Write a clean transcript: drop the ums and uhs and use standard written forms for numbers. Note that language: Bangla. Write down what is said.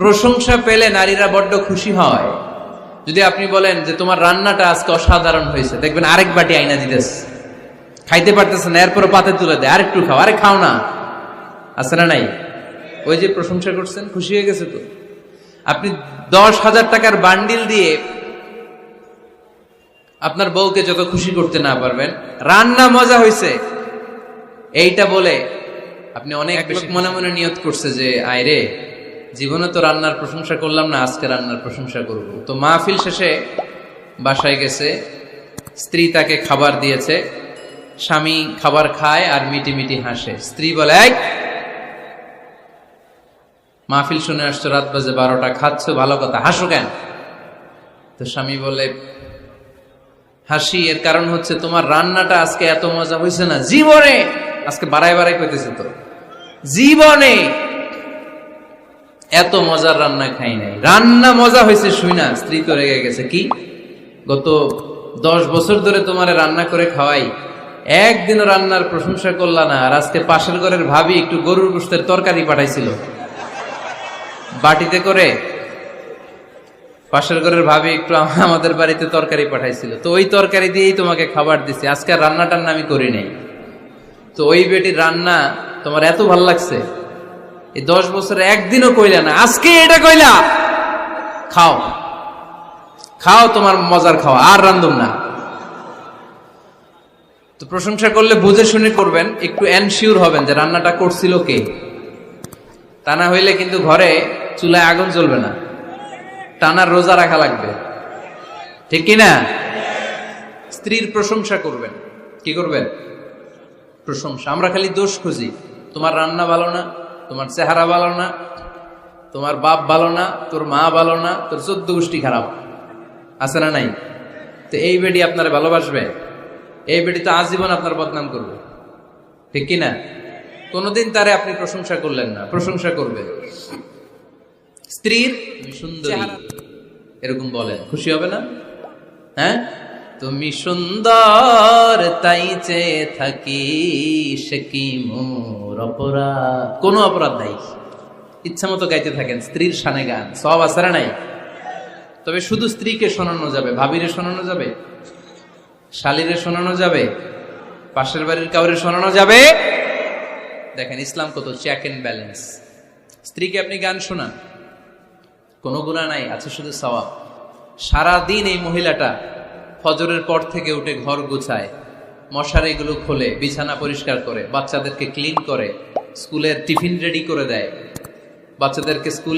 প্রশংসা পেলে নারীরা বড্ড খুশি হয়। যদি আপনি বলেন যে তোমার রান্নাটা আজকে অসাধারণ হয়েছে, দেখবেন আরেক বাটি আইনা দিতেছে, খাইতে পারতেছে না, এরপর পাতে তুলে দেয়, আরেকটু খাও, আরে খাও না, আছে না নাই? ওই যে প্রশংসা করছেন, খুশি হয়ে গেছে তো। আপনি 10,000 টাকার বান্ডিল দিয়ে আপনার বউকে যত খুশি করতে না পারবেন, রান্না মজা হয়েছে এইটা বলে আপনি অনেক মনে মনে নিয়ত করছে যে আয় রে, জীবনে তো রান্নার প্রশংসা করলাম না, আজকে রান্নার প্রশংসা করব। তো মাহফিল শেষে বাসায় গেছে, স্ত্রী তাকে খাবার দিয়েছে, স্বামী খাবার খায় আর মিটি মিটি হাসে। স্ত্রী বলে, এই মাহফিল শুনে আসছো, রাত বাজে 12টা, খাচ্ছ ভালো কথা, হাসো কেন? তো স্বামী বলে, হাসি এর কারণ হচ্ছে তোমার রান্নাটা আজকে এত মজা হয়েছে না, জীবনে, আজকে বাড়াই বাড়াই কইতেছে তো, জীবনে এত মজার রান্না খাই নাই। রান্না মজা হয়েছে শুই না স্ত্রী তো রেগে গেছে, কি গত 10 বছর ধরে তোমারে রান্না করে খাওয়াই, একদিনও রান্নার প্রশংসা করলা না, আর আজকে পাশের ঘরের ভাবি একটু গরুর গোশতের তরকারি পাঠাইছিল বাটিতে করে, পাশের ঘরের ভাবি একটু আমাদের বাড়িতে তরকারি পাঠাইছিল, তো ওই তরকারি দিয়েই তোমাকে খাবার দিছি, আজকে রান্না টান্না আমি করি নাই। তো ওই বেটির রান্না তোমার এত ভাল লাগছে, এই 10 বছরে একদিনও কইলা না, আজকে এটা কইলা, খাও খাও, তোমার মজার খাওয়া, আর রান্ধুম না। তো প্রশংসা করলে বুঝে শুনে করবেন, একটু এনশিওর হবেন যে রান্নাটা করছিল কে, তা না হইলে কিন্তু ঘরে চুলায় আগুন জ্বলবে না, টানার রোজা রাখা লাগবে, ঠিক কিনা? স্ত্রীর প্রশংসা করবেন। কি করবেন? প্রশংসা। আমরা খালি দোষ খুঁজি, তোমার রান্না ভালো না, তোমার চেহারা ভালো না, তোমার বাপ ভালো না, তোর মা ভালো না, তোর 14 গোষ্ঠী খারাপ, আছে না নাই? তো এই বেটি আপনারা ভালোবাসবে? এই বেটি তো আজীবন আপনার বদনাম করবে, ঠিক কিনা? কোনদিন তারে আপনি প্রশংসা করলেন না, প্রশংসা করবে। স্ত্রীর সুন্দরী এরকম বলেন, খুশি হবে না? হ্যাঁ, তুমি সুন্দর তাই চেয়ে থাকি, সে কি মোর অপরাধ? কোন অপরাধ নাই, ইচ্ছা মতো গাইতে থাকেন স্ত্রীর শানে গান, সব আসারা নাই। তবে শুধু স্ত্রীকে শোনানো যাবে, ভাবিরে শোনানো যাবে, শালীরে শোনানো যাবে, পাশের বাড়ির কাউরে শোনানো যাবে? দেখেন ইসলাম কত চেক এন্ড ব্যালেন্স। স্ত্রীকে আপনি গান শোনান, কোনো গুনাহ নাই, আছে শুধু সওয়াব। সারাদিন এই মহিলাটা ফজরের পর থেকে উঠে ঘর গুছায়, মশারিগুলো খোলে, বিছানা পরিষ্কার করে, বাচ্চাদেরকে ক্লিন করে, স্কুলের টিফিন রেডি করে দেয়, বাচ্চাদেরকে স্কুল